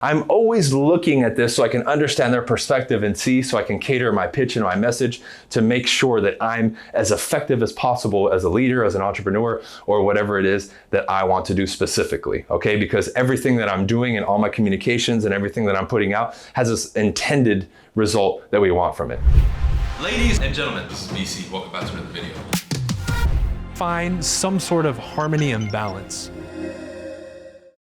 I'm always looking at this so I can understand their perspective and see, so I can cater my pitch and my message to make sure that I'm as effective as possible as a leader, as an entrepreneur, or whatever it is that I want to do specifically, okay? Because everything that I'm doing and all my communications and everything that I'm putting out has this intended result that we want from it. Ladies and gentlemen, this is BC. Welcome back to another video. Find some sort of harmony and balance.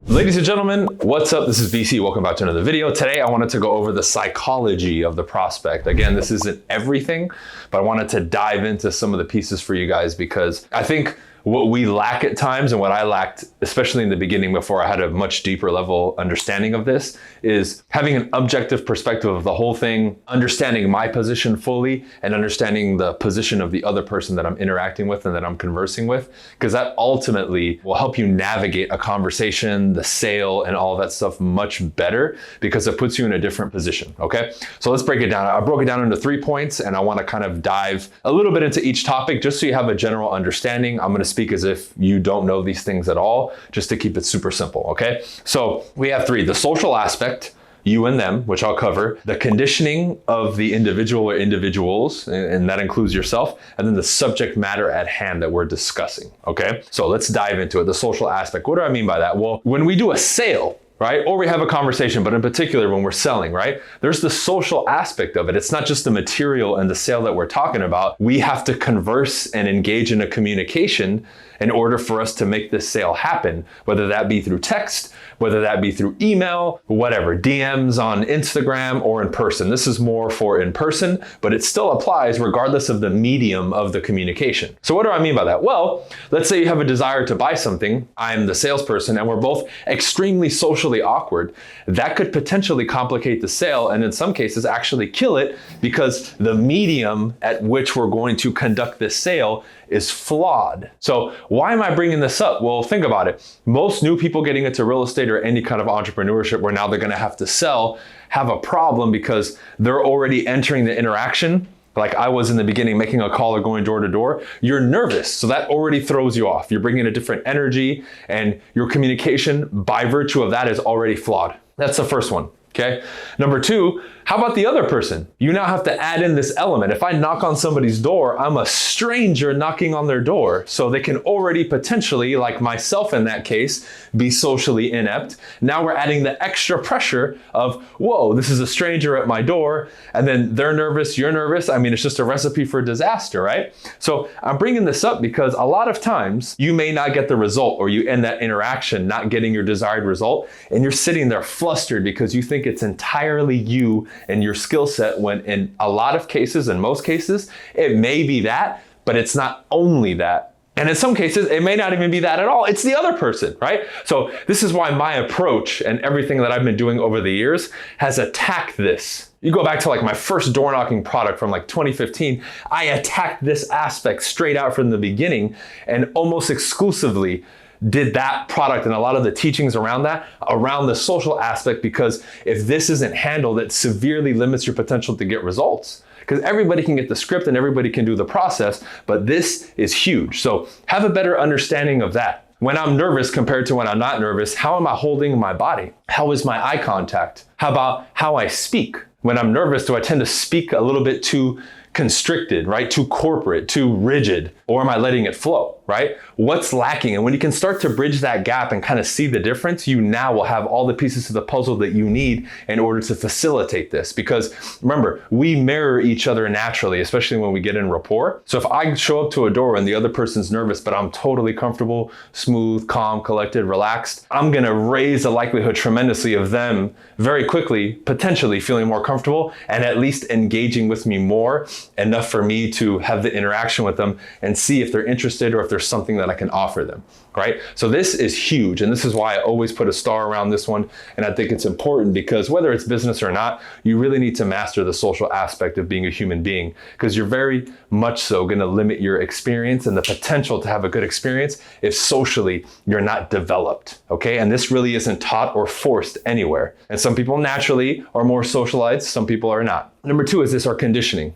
Ladies and gentlemen, what's up? This is BC. Welcome back to another video. Today, I wanted to go over the psychology of the prospect. Again, this isn't everything, but I wanted to dive into some of the pieces for you guys because I think what we lack at times, and what I lacked, especially in the beginning before I had a much deeper level understanding of this, is having an objective perspective of the whole thing, understanding my position fully, and understanding the position of the other person that I'm interacting with and that I'm conversing with, because that ultimately will help you navigate a conversation, the sale, and all of that stuff much better because it puts you in a different position, okay? So let's break it down. I broke it down into 3 points, and I want to kind of dive a little bit into each topic just so you have a general understanding. I'm going to speak as if you don't know these things at all, just to keep it super simple, okay? So we have 3, the social aspect, you and them, which I'll cover, the conditioning of the individual or individuals, and that includes yourself, and then the subject matter at hand that we're discussing, okay? So let's dive into it, the social aspect. What do I mean by that? Well, when we do a sale, right? Or we have a conversation, but in particular when we're selling, right? There's the social aspect of it. It's not just the material and the sale that we're talking about. We have to converse and engage in a communication in order for us to make this sale happen, whether that be through text, whether that be through email, whatever, DMs on Instagram or in person. This is more for in person, but it still applies regardless of the medium of the communication. So what do I mean by that? Well, let's say you have a desire to buy something. I'm the salesperson and we're both extremely socially awkward. That could potentially complicate the sale and in some cases actually kill it because the medium at which we're going to conduct this sale is flawed. So why am I bringing this up? Well, think about it. Most new people getting into real estate or any kind of entrepreneurship where now they're going to have to sell have a problem because they're already entering the interaction. Like I was in the beginning, making a call or going door to door, you're nervous. So that already throws you off. You're bringing a different energy and your communication by virtue of that is already flawed. That's the first one. Okay. Number 2, how about the other person? You now have to add in this element. If I knock on somebody's door, I'm a stranger knocking on their door. So they can already potentially, like myself in that case, be socially inept. Now we're adding the extra pressure of, whoa, this is a stranger at my door. And then they're nervous, you're nervous. I mean, it's just a recipe for disaster, right? So I'm bringing this up because a lot of times you may not get the result or you end that interaction not getting your desired result. And you're sitting there flustered because you think it's entirely you and your skill set when in a lot of cases, in most cases, it may be that, but it's not only that. And in some cases, it may not even be that at all. It's the other person, right? So this is why my approach and everything that I've been doing over the years has attacked this. You go back to like my first door knocking product from like 2015, I attacked this aspect straight out from the beginning and almost exclusively did that product and a lot of the teachings around that, around the social aspect, because if this isn't handled, it severely limits your potential to get results. Because everybody can get the script and everybody can do the process, but this is huge. So have a better understanding of that. When I'm nervous compared to when I'm not nervous, how am I holding my body? How is my eye contact? How about how I speak? When I'm nervous, do I tend to speak a little bit too constricted, right? Too corporate, too rigid, or am I letting it flow, right? What's lacking? And when you can start to bridge that gap and kind of see the difference, you now will have all the pieces to the puzzle that you need in order to facilitate this. Because remember, we mirror each other naturally, especially when we get in rapport. So if I show up to a door and the other person's nervous, but I'm totally comfortable, smooth, calm, collected, relaxed, I'm gonna raise the likelihood tremendously of them very quickly, potentially feeling more comfortable and at least engaging with me more, enough for me to have the interaction with them and see if they're interested or if there's something that I can offer them, right? So this is huge. And this is why I always put a star around this one. And I think it's important because whether it's business or not, you really need to master the social aspect of being a human being because you're very much so going to limit your experience and the potential to have a good experience if socially you're not developed, okay? And this really isn't taught or forced anywhere. And some people naturally are more socialized, some people are not. Number two is this, our conditioning.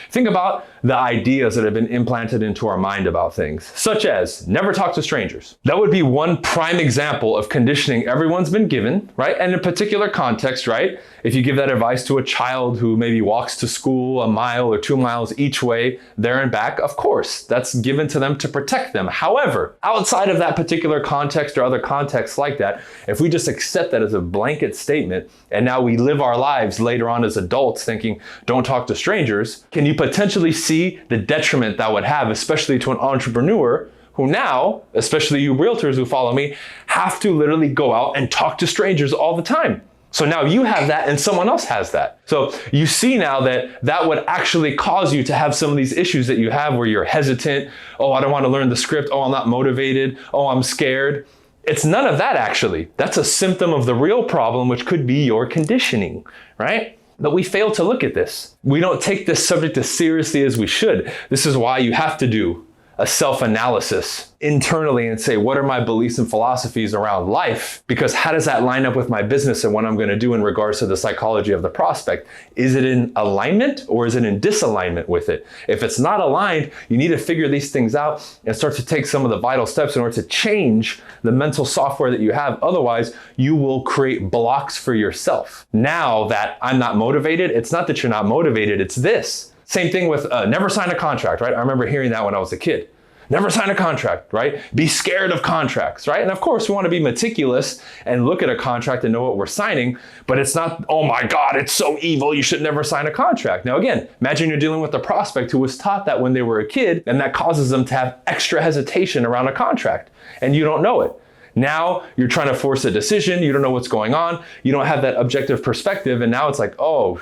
Think about the ideas that have been implanted into our mind about things, such as never talk to strangers. That would be one prime example of conditioning everyone's been given, right? And in a particular context, right? If you give that advice to a child who maybe walks to school a mile or 2 miles each way, there and back, of course, that's given to them to protect them. However, outside of that particular context or other contexts like that, if we just accept that as a blanket statement, and now we live our lives later on as adults thinking, don't talk to strangers, can you potentially see the detriment that would have, especially to an entrepreneur who now, especially you realtors who follow me, have to literally go out and talk to strangers all the time. So now you have that and someone else has that. So you see now that that would actually cause you to have some of these issues that you have where you're hesitant. Oh, I don't want to learn the script. Oh, I'm not motivated. Oh, I'm scared. It's none of that actually. That's a symptom of the real problem, which could be your conditioning, right? But we fail to look at this. We don't take this subject as seriously as we should. This is why you have to do a self-analysis internally and say, what are my beliefs and philosophies around life? Because how does that line up with my business and what I'm going to do in regards to the psychology of the prospect? Is it in alignment or is it in disalignment with it? If it's not aligned, you need to figure these things out and start to take some of the vital steps in order to change the mental software that you have. Otherwise, you will create blocks for yourself. Now that I'm not motivated, it's not that you're not motivated, it's this. Same thing with never sign a contract, right? I remember hearing that when I was a kid. Never sign a contract, right? Be scared of contracts, right? And of course, we want to be meticulous and look at a contract and know what we're signing, but it's not, oh my God, it's so evil, you should never sign a contract. Now again, imagine you're dealing with a prospect who was taught that when they were a kid, and that causes them to have extra hesitation around a contract, and you don't know it. Now you're trying to force a decision, you don't know what's going on, you don't have that objective perspective, and now it's like, oh,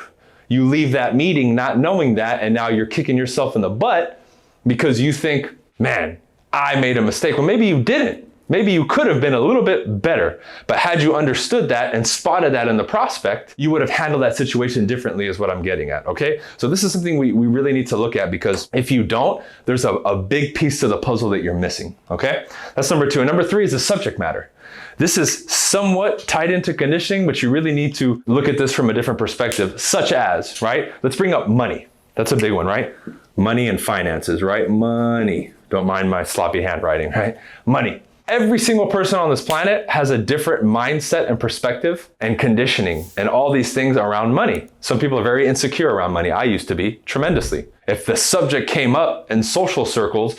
you leave that meeting not knowing that, and now you're kicking yourself in the butt because you think, man, I made a mistake. Well, maybe you didn't. Maybe you could have been a little bit better, but had you understood that and spotted that in the prospect, you would have handled that situation differently is what I'm getting at, okay? So this is something we really need to look at, because if you don't, there's a big piece to the puzzle that you're missing, okay? That's number two. And number three is the subject matter. This is somewhat tied into conditioning, but you really need to look at this from a different perspective, such as, right? Let's bring up money. That's a big one, right? Money and finances, right? Money. Don't mind my sloppy handwriting, right? Money. Every single person on this planet has a different mindset and perspective and conditioning and all these things around money. Some people are very insecure around money. I used to be tremendously. If the subject came up in social circles,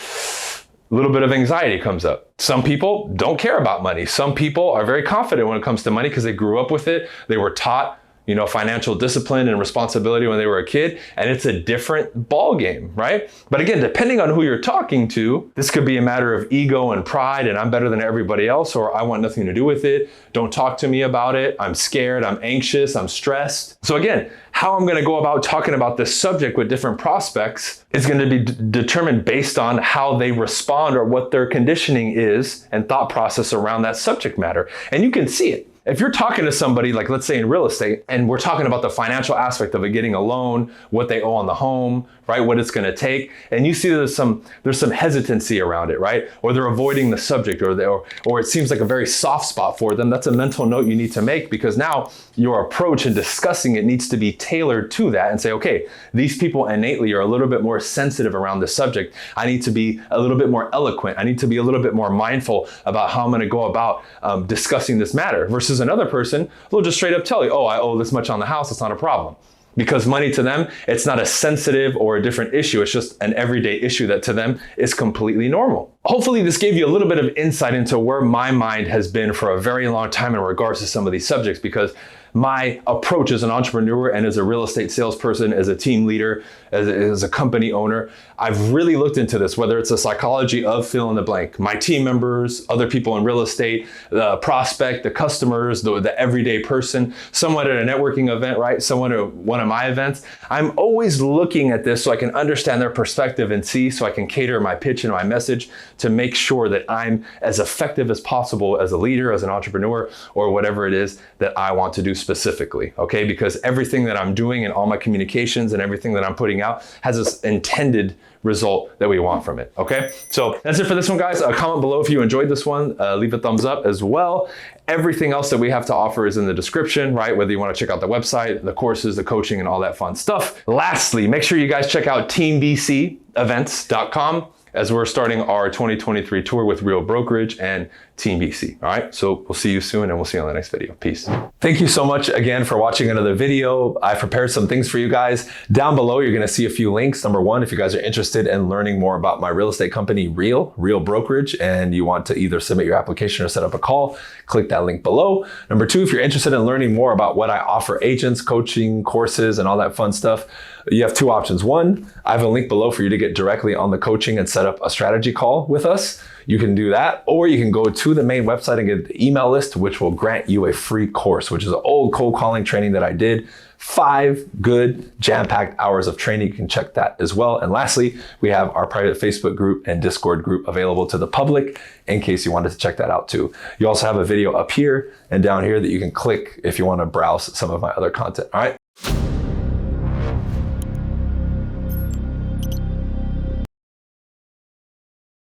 a little bit of anxiety comes up. Some people don't care about money. Some people are very confident when it comes to money because they grew up with it. They were taught, financial discipline and responsibility when they were a kid, and it's a different ball game, right? But again, depending on who you're talking to, this could be a matter of ego and pride, and I'm better than everybody else, or I want nothing to do with it. Don't talk to me about it. I'm scared, I'm anxious, I'm stressed. So again, how I'm going to go about talking about this subject with different prospects is going to be determined based on how they respond or what their conditioning is and thought process around that subject matter. And you can see it. If you're talking to somebody, like let's say in real estate, and we're talking about the financial aspect of it, getting a loan, what they owe on the home, right? What it's going to take, and you see there's some hesitancy around it, right? Or they're avoiding the subject, or it seems like a very soft spot for them. That's a mental note you need to make, because now your approach in discussing it needs to be tailored to that and say, okay, these people innately are a little bit more sensitive around the subject. I need to be a little bit more eloquent. I need to be a little bit more mindful about how I'm going to go about discussing this matter, versus another person will just straight up tell you, oh, I owe this much on the house. It's not a problem. Because money to them, it's not a sensitive or a different issue. It's just an everyday issue that to them is completely normal. Hopefully this gave you a little bit of insight into where my mind has been for a very long time in regards to some of these subjects, because my approach as an entrepreneur and as a real estate salesperson, as a team leader, as a company owner, I've really looked into this, whether it's the psychology of fill in the blank, my team members, other people in real estate, the prospect, the customers, the everyday person, someone at a networking event, right? Someone at one of my events. I'm always looking at this so I can understand their perspective and see, so I can cater my pitch and my message to make sure that I'm as effective as possible as a leader, as an entrepreneur, or whatever it is that I want to do specifically, okay? Because everything that I'm doing and all my communications and everything that I'm putting out has this intended result that we want from it, okay? So that's it for this one, guys. Comment below if you enjoyed this one. Leave a thumbs up as well. Everything else that we have to offer is in the description, right? Whether you want to check out the website, the courses, the coaching, and all that fun stuff. Lastly, make sure you guys check out teambcevents.com as we're starting our 2023 tour with Real Brokerage and Team BC. All right, so we'll see you soon and we'll see you on the next video. Peace. Thank you so much again for watching another video. I prepared some things for you guys. Down below, you're gonna see a few links. Number one, if you guys are interested in learning more about my real estate company, Real Brokerage, and you want to either submit your application or set up a call, click that link below. Number two, if you're interested in learning more about what I offer agents, coaching, courses, and all that fun stuff, you have two options. One, I have a link below for you to get directly on the coaching and set up a strategy call with us. You can do that, or you can go to the main website and get the email list, which will grant you a free course, which is an old cold calling training that I did. 5 good jam-packed hours of training. You can check that as well. And lastly, we have our private Facebook group and Discord group available to the public in case you wanted to check that out too. You also have a video up here and down here that you can click if you want to browse some of my other content. All right.